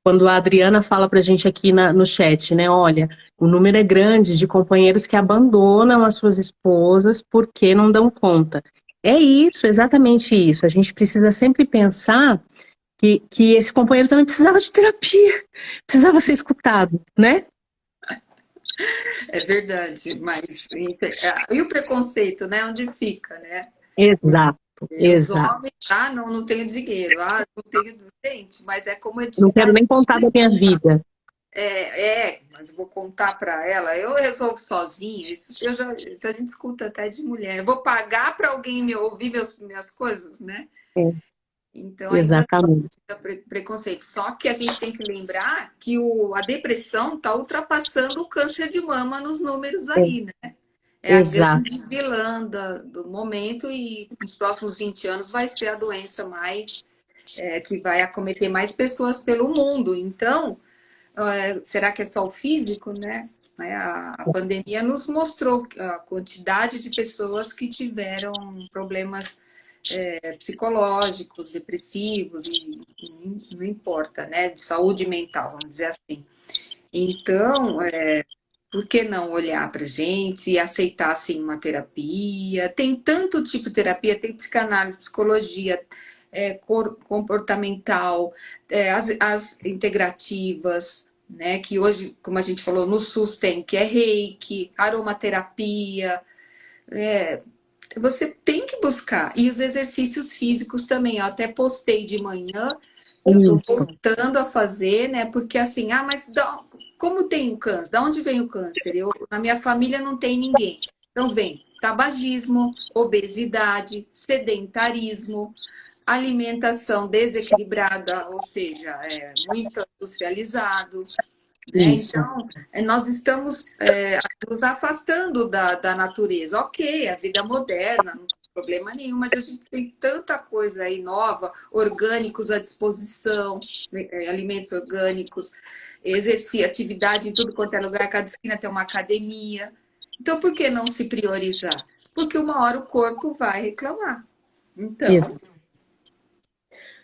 quando a Adriana fala pra gente aqui no chat, né, olha, o número é grande de companheiros que abandonam as suas esposas porque não dão conta. É isso, exatamente isso. A gente precisa sempre pensar que esse companheiro também precisava de terapia, precisava ser escutado, né? É verdade, mas e o preconceito, né? Onde fica, né? Exato, Os exato. homens, não tenho dinheiro, não tenho. Gente, mas é como Não quero nem contar da minha vida. mas vou contar para ela, eu resolvo sozinha. Isso a gente escuta até de mulher. Eu vou pagar para alguém me ouvir minhas coisas, né? É, Então ainda exatamente. tem preconceito. Só que a gente tem que lembrar que a depressão está ultrapassando o câncer de mama nos números aí, né? É a Exato. grande vilã do momento e nos próximos 20 anos vai ser a doença mais que vai acometer mais pessoas pelo mundo. Então, será que é só o físico, né? A pandemia nos mostrou a quantidade de pessoas que tiveram problemas psicológicos, depressivos, e não importa, né? De saúde mental, vamos dizer assim. Então, por que não olhar para a gente e aceitar assim, uma terapia? Tem tanto tipo de terapia, tem psicanálise, psicologia, comportamental, as integrativas, né? Que hoje, como a gente falou, no SUS tem, que é reiki, aromaterapia. Você tem que buscar. E os exercícios físicos também. Eu até postei de manhã, eu estou Isso. voltando a fazer, né? Porque assim, mas como tem o câncer? Da onde vem o câncer? Na minha família não tem ninguém. Então vem tabagismo, obesidade, sedentarismo, alimentação desequilibrada, ou seja, muito industrializado. Né? Isso. Então, nós estamos nos afastando da natureza. Ok, a vida moderna, não tem problema nenhum, mas a gente tem tanta coisa aí nova, orgânicos à disposição, alimentos orgânicos, exercício, atividade em tudo quanto é lugar, cada esquina tem uma academia. Então, por que não se priorizar? Porque uma hora o corpo vai reclamar. Então, Isso.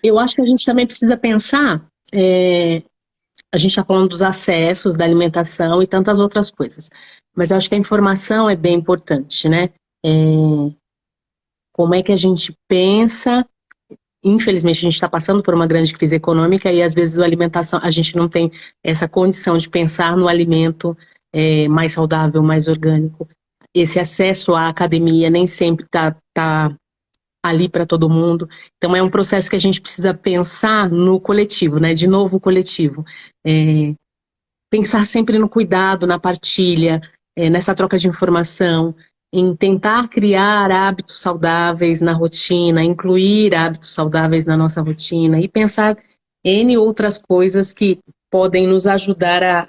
Eu acho que a gente também precisa pensar, a gente está falando dos acessos, da alimentação e tantas outras coisas, mas eu acho que a informação é bem importante, né? É, como é que a gente pensa? Infelizmente, a gente está passando por uma grande crise econômica e às vezes a alimentação, a gente não tem essa condição de pensar no alimento mais saudável, mais orgânico. Esse acesso à academia nem sempre tá ali para todo mundo. Então é um processo que a gente precisa pensar no coletivo, né? De novo, o coletivo. Pensar sempre no cuidado, na partilha, nessa troca de informação, em tentar criar hábitos saudáveis na rotina, incluir hábitos saudáveis na nossa rotina e pensar N outras coisas que podem nos ajudar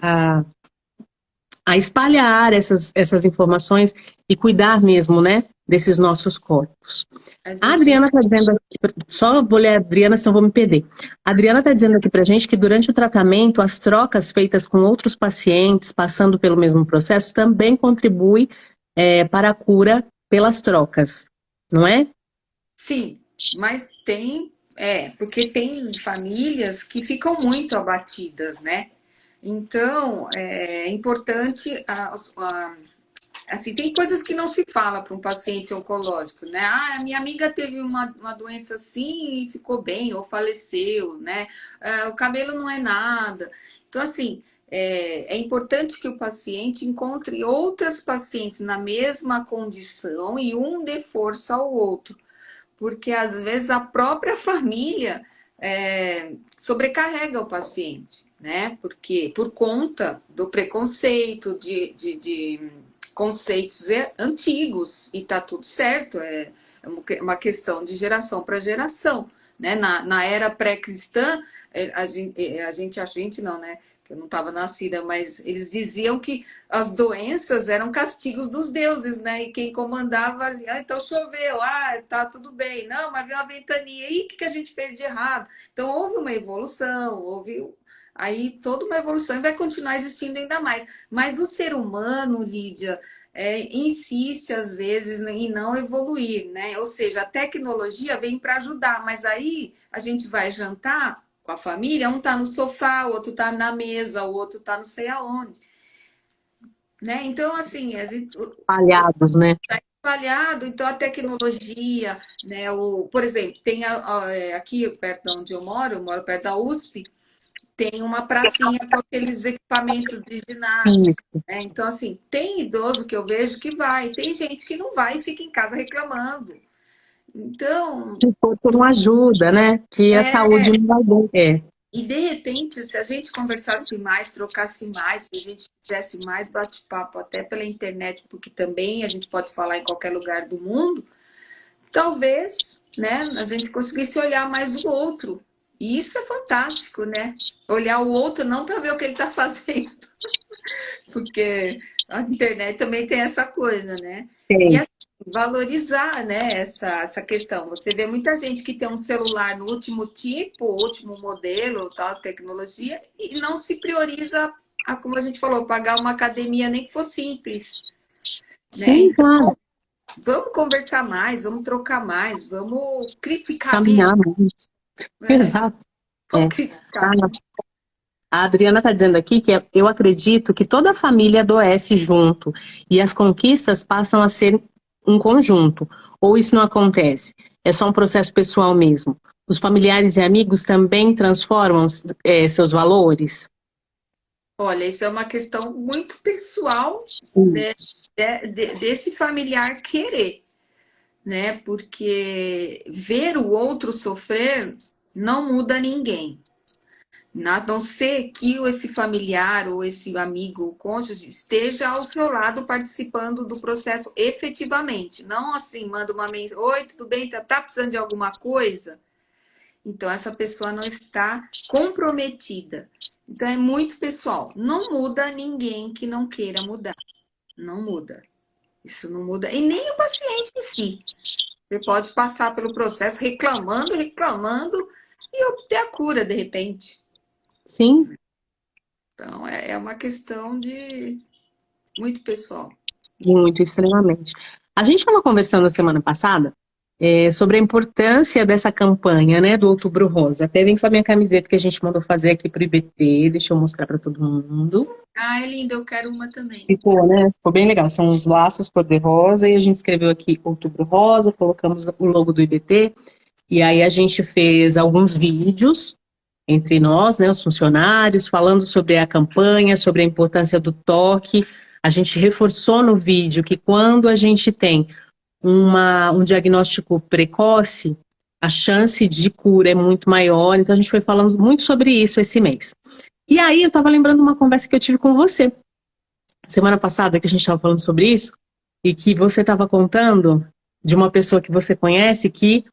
a espalhar essas informações e cuidar mesmo, né, desses nossos corpos. a A gente. Adriana está dizendo aqui, só vou ler a Adriana, senão vou me perder. A Adriana está dizendo aqui para a gente que durante o tratamento, as trocas feitas com outros pacientes passando pelo mesmo processo também contribui para a cura pelas trocas, não é? Sim, mas tem, porque tem famílias que ficam muito abatidas, né? Então, é importante, assim, tem coisas que não se fala para um paciente oncológico, né? Ah, a minha amiga teve uma doença assim e ficou bem, ou faleceu, né? O cabelo não é nada. Então, assim, é importante que o paciente encontre outras pacientes na mesma condição e um dê força ao outro, porque às vezes a própria família sobrecarrega o paciente, né? Porque por conta do preconceito, de conceitos antigos, e tá tudo certo, é uma questão de geração para geração, né? Na era pré-cristã, a gente não, né? Que eu não estava nascida, mas eles diziam que as doenças eram castigos dos deuses, né? E quem comandava ali, então choveu, tá tudo bem. Não, mas veio uma ventania, e o que a gente fez de errado? Então houve uma evolução, houve aí toda uma evolução e vai continuar existindo ainda mais. Mas o ser humano, Lídia, insiste às vezes em não evoluir, né? Ou seja, a tecnologia vem para ajudar, mas aí a gente vai jantar com a família, um tá no sofá, o outro tá na mesa, o outro tá não sei aonde, né? Então, assim, Palhados, né? espalhado, então a tecnologia, né? Por exemplo, tem aqui perto de onde eu moro perto da USP, tem uma pracinha com aqueles equipamentos de ginástica, né? Então, assim, tem idoso que eu vejo que vai, tem gente que não vai e fica em casa reclamando. Então, O corpo não ajuda, né? Que a saúde não vai bem. e de repente, se a gente conversasse mais, trocasse mais, se a gente fizesse mais bate-papo até pela internet, porque também a gente pode falar em qualquer lugar do mundo, talvez, né, a gente conseguisse olhar mais o outro. E isso é fantástico, né? Olhar o outro não para ver o que ele está fazendo, porque a internet também tem essa coisa, né? E Tem. valorizar, né, essa questão. Você vê muita gente que tem um celular no último tipo, último modelo, tal, tecnologia, e não se prioriza, a, como a gente falou, pagar uma academia, nem que for simples, né? Sim, Então, claro. vamos conversar mais, vamos trocar mais, vamos criticar menos, Caminhar mesmo. né? Exato. Vamos É. criticar Ah, menos. a Adriana está dizendo aqui que eu acredito que toda a família adoece junto e as conquistas passam a ser um conjunto. Ou isso não acontece? É só um processo pessoal mesmo. Os familiares e amigos também transformam seus valores? Olha, isso é uma questão muito pessoal, Sim. né, desse familiar querer, né? Porque ver o outro sofrer não muda ninguém. A não ser que esse familiar ou esse amigo, o cônjuge, esteja ao seu lado participando do processo efetivamente. Não assim, manda uma mensagem: oi, tudo bem? Tá precisando de alguma coisa? Então, essa pessoa não está comprometida. Então, é muito pessoal. Não muda ninguém que não queira mudar. Não muda. Isso não muda. E nem o paciente em si. Você pode passar pelo processo reclamando, reclamando e obter a cura de repente. Sim, Então, é uma questão de muito pessoal. muito, extremamente. A gente estava conversando na semana passada sobre a importância dessa campanha, né, do Outubro Rosa. Até vem com a minha camiseta que a gente mandou fazer aqui para o IBT, deixa eu mostrar para todo mundo. Ah, é lindo, eu quero uma também. Ficou, né? Ficou bem legal. São os laços cor-de-rosa e a gente escreveu aqui Outubro Rosa, colocamos o logo do IBT e aí a gente fez alguns vídeos entre nós, né, os funcionários, falando sobre a campanha, sobre a importância do toque. A gente reforçou no vídeo que quando a gente tem um diagnóstico precoce, a chance de cura é muito maior. Então a gente foi falando muito sobre isso esse mês. E aí eu estava lembrando uma conversa que eu tive com você semana passada, que a gente estava falando sobre isso, e que você estava contando de uma pessoa que você conhece que,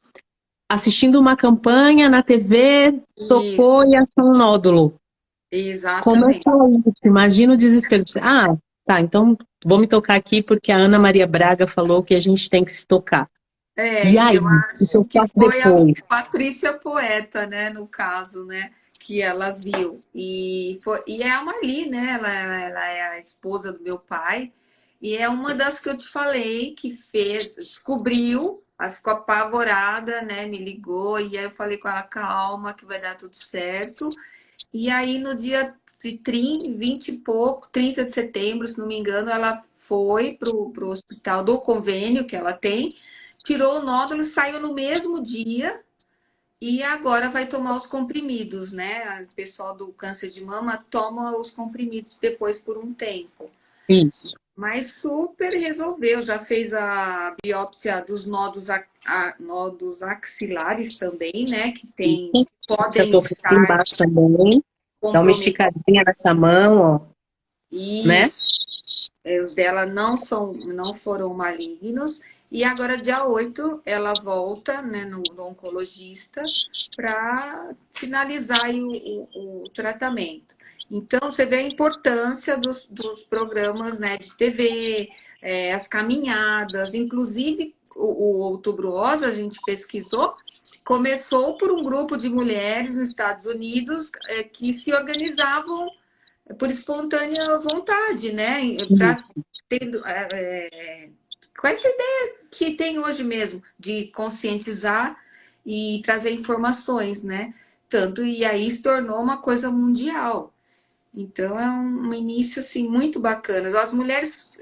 assistindo uma campanha na TV, Isso, tocou e achou um nódulo. Como é exatamente. que é isso? Imagina o desespero. Ah, tá, então vou me tocar aqui porque a Ana Maria Braga falou que a gente tem que se tocar. E aí, Eu o que eu acho que faço foi a depois? Patrícia Poeta, né, no caso, né, que ela viu. E é a Marli, né, ela é a esposa do meu pai, e é uma das que eu te falei que fez, descobriu, ela ficou apavorada, né, me ligou, e aí eu falei com ela: calma, que vai dar tudo certo. E aí, no dia de 30, 20 e pouco, 30 de setembro, se não me engano, ela foi pro hospital do convênio que ela tem, tirou o nódulo, saiu no mesmo dia e agora vai tomar os comprimidos, né? O pessoal do câncer de mama toma os comprimidos depois por um tempo. Isso. Mas super resolveu, já fez a biópsia dos nódulos axilares também, né? Que tem, Se eu podem tô aqui estar embaixo também, dá uma comprometidos. esticadinha nessa mão, ó, né? Isso. Os dela não foram malignos. E agora, dia 8 ela volta, né, no oncologista para finalizar aí o tratamento. Então, você vê a importância dos programas, né, de TV, as caminhadas, inclusive o Outubro Rosa, a gente pesquisou, começou por um grupo de mulheres nos Estados Unidos que se organizavam por espontânea vontade, né? Para ter com essa ideia que tem hoje mesmo de conscientizar e trazer informações, né? Tanto e aí se tornou uma coisa mundial. Então é um início assim muito bacana. As mulheres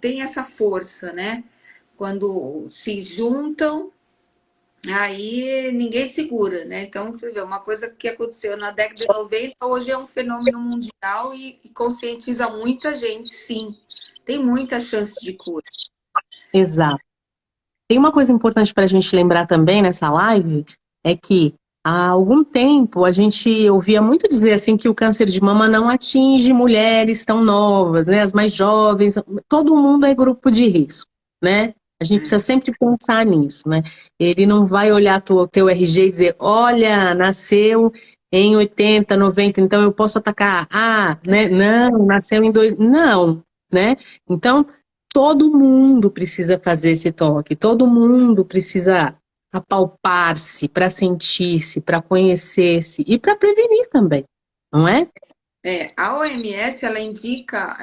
têm essa força, né? Quando se juntam, aí ninguém segura, né? Então, você vê, uma coisa que aconteceu na década de 90, hoje é um fenômeno mundial e conscientiza muita gente, sim. Tem muita chance de cura. Exato. Tem uma coisa importante para a gente lembrar também nessa live, é que há algum tempo a gente ouvia muito dizer assim que o câncer de mama não atinge mulheres tão novas, né? As mais jovens, todo mundo é grupo de risco, né? A gente precisa sempre pensar nisso, né? Ele não vai olhar o teu RG e dizer, olha, nasceu em 80, 90, então eu posso atacar. Ah, né? Não, nasceu em dois. Não, né? Então, todo mundo precisa fazer esse toque, todo mundo precisa apalpar-se, para sentir-se, para conhecer-se e para prevenir também, não é? A OMS ela indica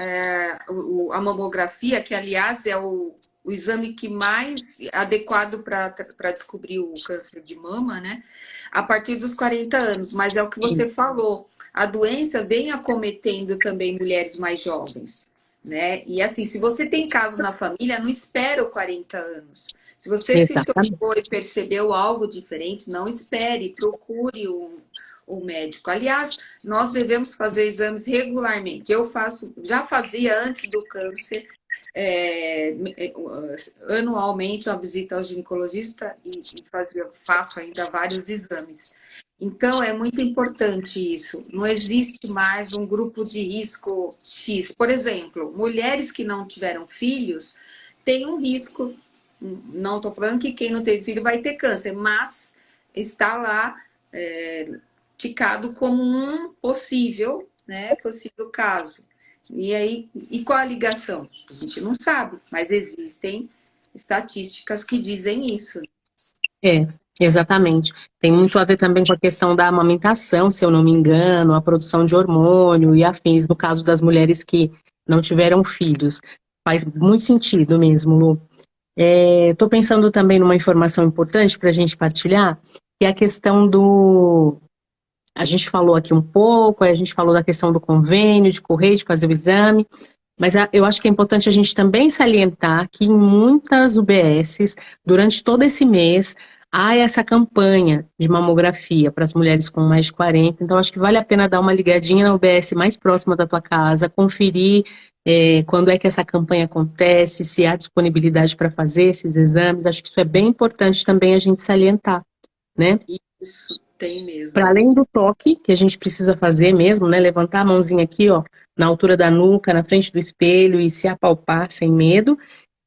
a mamografia, que aliás é o exame que mais adequado para descobrir o câncer de mama, né? A partir dos 40 anos, mas é o que você falou, a doença vem acometendo também mulheres mais jovens, né? E assim, se você tem caso na família, não espera os 40 anos. Se você se Exatamente. tocou e percebeu algo diferente, não espere, procure o médico. Aliás, nós devemos fazer exames regularmente. Eu faço, já fazia antes do câncer, anualmente uma visita ao ginecologista e faço ainda vários exames. Então, é muito importante isso. Não existe mais um grupo de risco X. Por exemplo, mulheres que não tiveram filhos têm um risco. Não estou falando que quem não teve filho vai ter câncer, mas está lá ticado como um possível, né, possível caso. E aí, e qual a ligação? A gente não sabe, mas existem estatísticas que dizem isso. É, exatamente. Tem muito a ver também com a questão da amamentação, se eu não me engano, a produção de hormônio e afins, no caso das mulheres que não tiveram filhos. Faz muito sentido mesmo, Lu. Estou pensando também numa informação importante para a gente partilhar, que é a questão do. A gente falou aqui um pouco, aí a gente falou da questão do convênio, de correr, de fazer o exame, mas eu acho que é importante a gente também salientar que em muitas UBSs, durante todo esse mês, há essa campanha de mamografia para as mulheres com mais de 40, então acho que vale a pena dar uma ligadinha na UBS mais próxima da tua casa, conferir quando é que essa campanha acontece, se há disponibilidade para fazer esses exames, acho que isso é bem importante também a gente salientar, né? Isso tem Para mesmo. além do toque, que a gente precisa fazer mesmo, né? Levantar a mãozinha aqui, ó, na altura da nuca, na frente do espelho e se apalpar sem medo.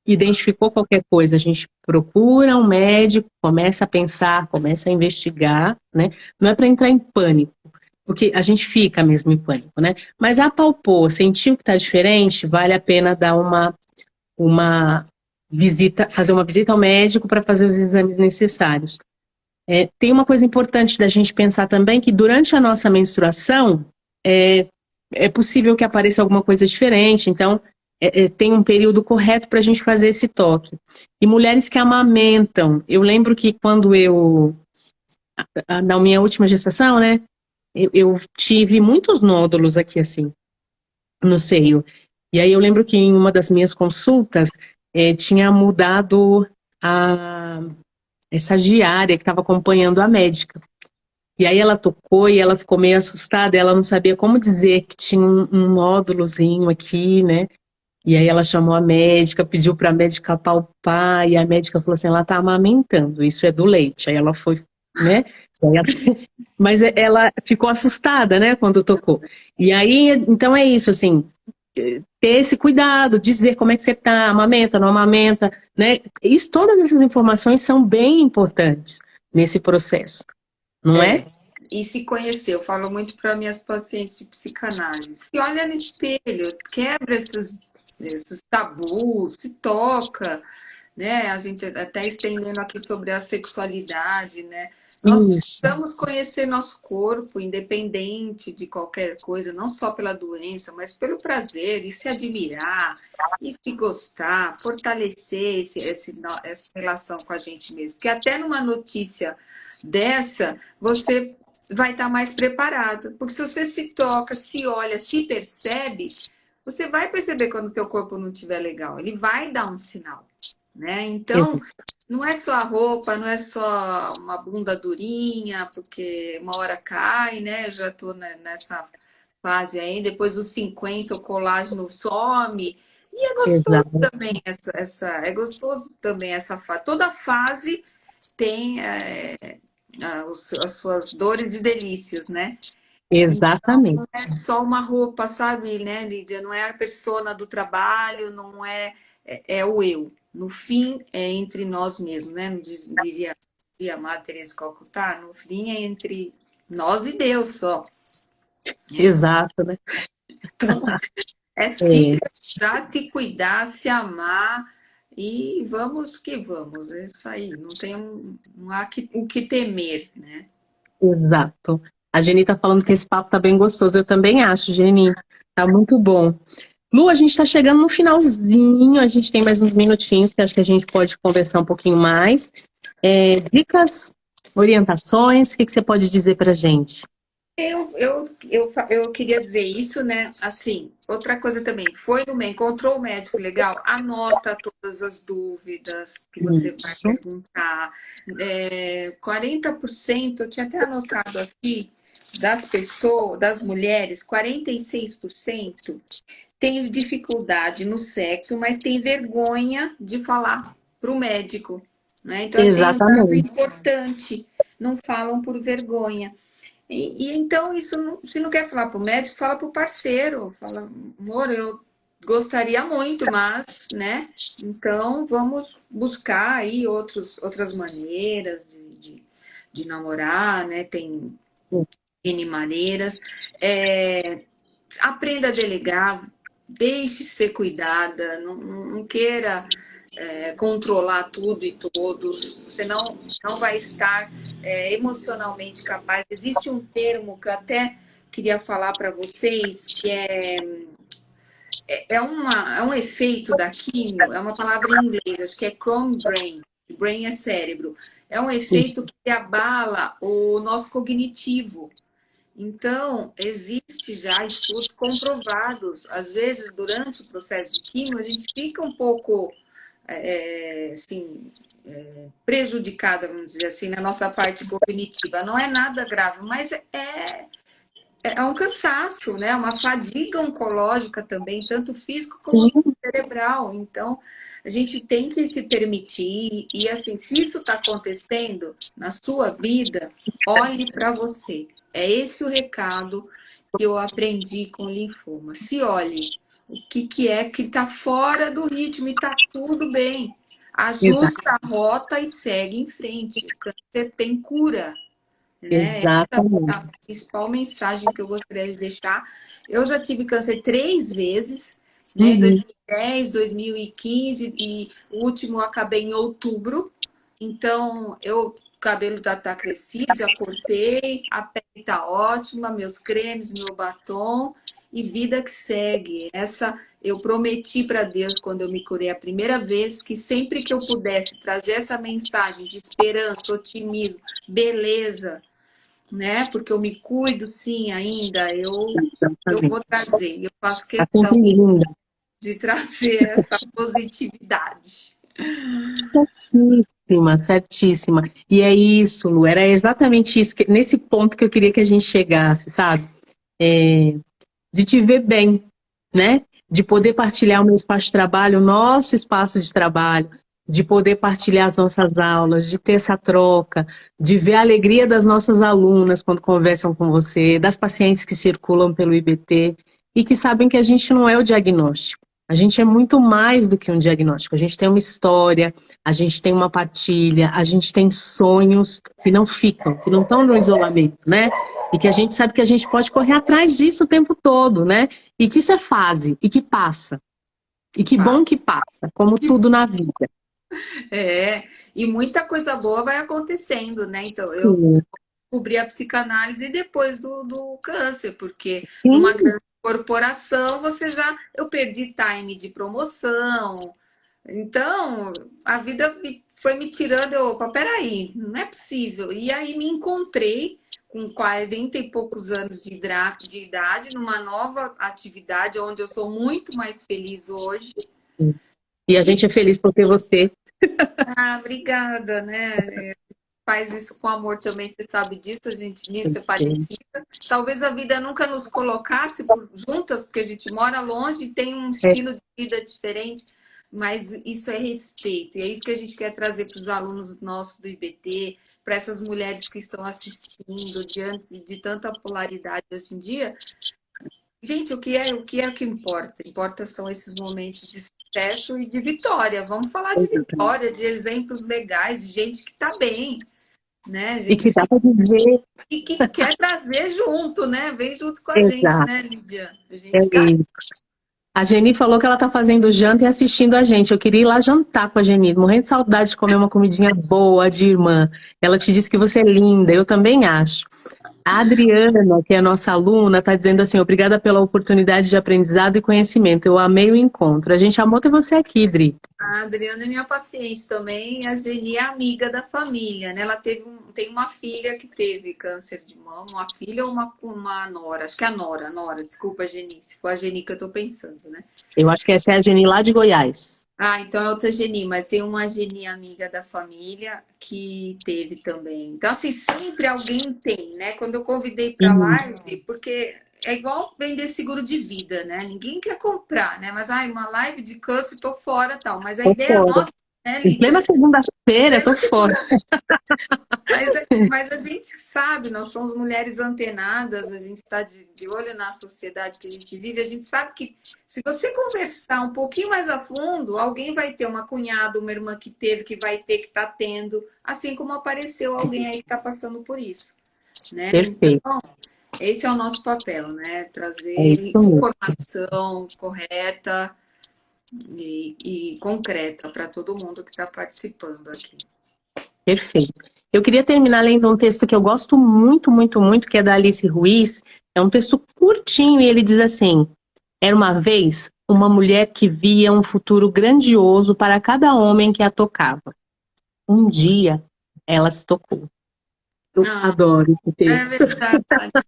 Identificou qualquer coisa, a gente procura um médico, começa a pensar, começa a investigar, né? Não é para entrar em pânico, porque a gente fica mesmo em pânico, né? Mas apalpou, sentiu que está diferente, vale a pena dar uma visita, fazer uma visita ao médico para fazer os exames necessários. Tem uma coisa importante da gente pensar também, que durante a nossa menstruação é possível que apareça alguma coisa diferente, então tem um período correto para a gente fazer esse toque. E mulheres que amamentam, eu lembro que quando na minha última gestação, né, eu tive muitos nódulos aqui assim, no seio. E aí eu lembro que em uma das minhas consultas tinha mudado a estagiária que estava acompanhando a médica. E aí ela tocou e ela ficou meio assustada, ela não sabia como dizer que tinha um nódulozinho aqui, né? E aí ela chamou a médica, pediu para a médica palpar, e a médica falou assim, ela tá amamentando, isso é do leite. Aí ela foi, né? Mas ela ficou assustada, né, quando tocou. E aí, então é isso, assim, ter esse cuidado, dizer como é que você tá, amamenta, não amamenta, né? Isso, todas essas informações são bem importantes nesse processo, não é? E se conhecer, eu falo muito para minhas pacientes de psicanálise. Se olha no espelho, quebra esses tabus, se toca, né? A gente até estendendo aqui sobre a sexualidade, né? Nós Isso, precisamos conhecer nosso corpo, independente de qualquer coisa, não só pela doença, mas pelo prazer, e se admirar, e se gostar, fortalecer essa relação com a gente mesmo. Porque até numa notícia dessa, você vai estar mais preparado. Porque se você se toca, se olha, se percebe, você vai perceber quando o teu corpo não estiver legal. Ele vai dar um sinal, né? Então, não é só a roupa, não é só uma bunda durinha, porque uma hora cai, né? Eu já estou nessa fase aí, depois dos 50 o colágeno some. E é gostoso exato, também é gostoso também essa fase. Toda fase tem as suas dores e delícias, né? Não exatamente, é só uma roupa, sabe, né, Lídia? Não é a persona do trabalho, não é o eu. No fim, é entre nós mesmos, né? Não diria a Madre Teresa de Calcutá, no fim é entre nós e Deus só. Né? exato, né? É se priorizar, se cuidar, se amar e vamos que vamos. É isso aí. Não há o que temer, né? Exato. A Geni tá falando que esse papo tá bem gostoso. Eu também acho, Geni. Tá muito bom. Lu, a gente tá chegando no finalzinho. A gente tem mais uns minutinhos que acho que a gente pode conversar um pouquinho mais. Dicas, orientações, o que você pode dizer pra gente? Eu queria dizer isso, né? Assim, outra coisa também, encontrou o médico legal, anota todas as dúvidas que você Isso. vai perguntar. 40%, eu tinha até anotado aqui, das pessoas, das mulheres, 46% tem dificuldade no sexo, mas tem vergonha de falar para o médico, né? Então, assim, é um dado Exatamente. importante, não falam por vergonha. E então, se não quer falar para o médico, fala para o parceiro. Fala, amor, eu gostaria muito, mas, né? Então, vamos buscar aí outras maneiras de namorar, né? Tem N maneiras. Aprenda a delegar, deixe ser cuidada, não queira controlar tudo e todos, você não vai estar emocionalmente capaz. Existe um termo que eu até queria falar para vocês, que é um efeito da químio, é uma palavra em inglês, acho que é chrome brain. Brain é cérebro. É um efeito que abala o nosso cognitivo. Então, existe já estudos comprovados. Às vezes, durante o processo de químio, a gente fica um pouco assim, prejudicada, vamos dizer assim, na nossa parte cognitiva. Não é nada grave, mas é um cansaço, né? Uma fadiga oncológica também, tanto físico como cerebral. Então, a gente tem que se permitir. E, assim, se isso está acontecendo na sua vida, olhe para você. É esse o recado que eu aprendi com o linfoma. Se olhe o que é que está fora do ritmo e está tudo bem. Ajusta a rota e segue em frente. O câncer tem cura. Né? Essa é a principal mensagem que eu gostaria de deixar. Eu já tive câncer 3 vezes, né? 2010, 2015 e o último eu acabei em outubro. Então, o cabelo já está crescido, já cortei, a pele está ótima, meus cremes, meu batom e vida que segue. Essa eu prometi para Deus quando eu me curei a primeira vez que sempre que eu pudesse trazer essa mensagem de esperança, otimismo, beleza, né? Porque eu me cuido, sim, ainda. Eu vou trazer. Eu faço questão de trazer essa positividade. Certíssima, certíssima. E é isso, Lu, era exatamente isso, nesse ponto que eu queria que a gente chegasse, sabe? De te ver bem, né? De poder partilhar o meu espaço de trabalho, o nosso espaço de trabalho, de poder partilhar as nossas aulas, de ter essa troca, de ver a alegria das nossas alunas quando conversam com você, das pacientes que circulam pelo IBT e que sabem que a gente não é o diagnóstico. A gente é muito mais do que um diagnóstico. A gente tem uma história, a gente tem uma partilha, a gente tem sonhos que não ficam, que não estão no isolamento, né? E que a gente sabe que a gente pode correr atrás disso o tempo todo, né? E que isso é fase, e que passa. E que bom que passa, como tudo na vida. E muita coisa boa vai acontecendo, né? Então, eu descobri a psicanálise depois do câncer, porque numa grande corporação eu perdi time de promoção. Então, a vida foi me tirando, peraí, não é possível. E aí me encontrei com 40 e poucos anos de idade, numa nova atividade, onde eu sou muito mais feliz hoje. E a gente é feliz por ter você. Obrigada, né? Faz isso com amor também, você sabe disso, a gente nisso é parecida. Talvez a vida nunca nos colocasse juntas, porque a gente mora longe e tem um estilo de vida diferente, mas isso é respeito. E é isso que a gente quer trazer para os alunos nossos do IBT, para essas mulheres que estão assistindo diante de tanta polaridade hoje em dia. Gente, o que importa? Importa são esses momentos de sucesso e de vitória. Vamos falar de vitória, de exemplos legais, de gente que está bem. Né, gente? E que dá para dizer. E que quer trazer junto, né? Vem junto com a gente, né, Lídia? A Geni falou que ela tá fazendo janta e assistindo a gente. Eu queria ir lá jantar com a Geni, morrendo de saudade de comer uma comidinha boa de irmã. Ela te disse que você é linda, eu também acho. A Adriana, que é a nossa aluna, está dizendo assim: obrigada pela oportunidade de aprendizado e conhecimento. Eu amei o encontro. A gente amou ter você aqui, Dri. A Adriana é minha paciente também, e a Geni é amiga da família, né? Ela tem uma filha que teve câncer de mama, uma filha ou uma nora? Acho que é a Nora, desculpa, Geni, se for a Geni que eu tô pensando, né? Eu acho que essa é a Geni lá de Goiás. Ah, então é outra Geni, mas tem uma Geni amiga da família que teve também. Então, assim, sempre alguém tem, né? Quando eu convidei para live, porque é igual vender seguro de vida, né? Ninguém quer comprar, né? Mas, uma live de câncer, tô fora tal. Mas a Tô ideia fora. nossa, né, Em plena Lívia? segunda-feira, tô fora. Mas a gente sabe, nós somos mulheres antenadas, a gente está de olho na sociedade que a gente vive, a gente sabe que se você conversar um pouquinho mais a fundo, alguém vai ter uma cunhada, uma irmã que teve, que vai ter, que está tendo, assim como apareceu alguém aí que está passando por isso, né? Perfeito. Então, esse é o nosso papel, né? É Trazer isso mesmo. informação correta e concreta para todo mundo que está participando aqui. Perfeito. Eu queria terminar lendo um texto que eu gosto muito, muito, muito, que é da Alice Ruiz. É um texto curtinho e ele diz assim: era uma vez uma mulher que via um futuro grandioso para cada homem que a tocava. Um dia ela se tocou. Eu adoro esse É texto. verdade,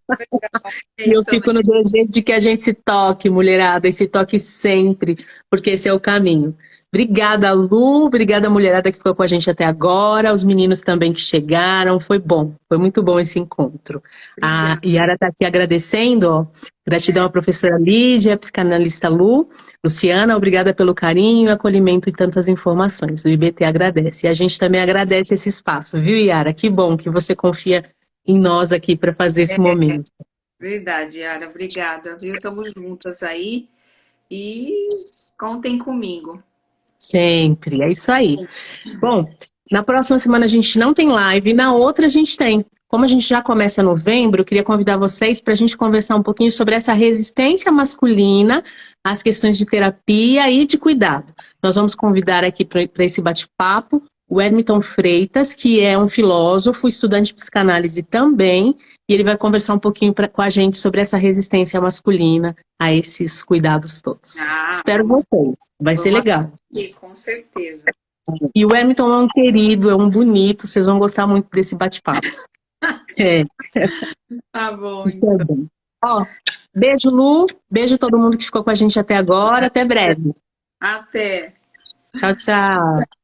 legal. E eu fico no desejo de que a gente se toque, mulherada, e se toque sempre, porque esse é o caminho. Obrigada, Lu, obrigada, mulherada que ficou com a gente até agora, os meninos também que chegaram, foi bom, foi muito bom esse encontro. A Yara está aqui agradecendo, ó, gratidão à professora Lígia, à psicanalista Lu, Luciana, obrigada pelo carinho, acolhimento e tantas informações, o IBT agradece. E a gente também agradece esse espaço, viu, Yara? Que bom que você confia em nós aqui para fazer esse momento. Verdade, Yara, obrigada, viu? Estamos juntas aí e contem comigo. Sempre, é isso aí. Bom, na próxima semana a gente não tem live, na outra a gente tem. Como a gente já começa novembro, eu queria convidar vocês para a gente conversar um pouquinho sobre essa resistência masculina às questões de terapia e de cuidado. Nós vamos convidar aqui para esse bate-papo o Edmilton Freitas, que é um filósofo, estudante de psicanálise também, e ele vai conversar um pouquinho com a gente sobre essa resistência masculina a esses cuidados todos. Espero vocês, vai ser legal. Com certeza. E o Edmilton é um querido, é um bonito, vocês vão gostar muito desse bate-papo. Tá bom, então. Ó, beijo, Lu, beijo todo mundo que ficou com a gente até agora, até breve. Até. Tchau, tchau.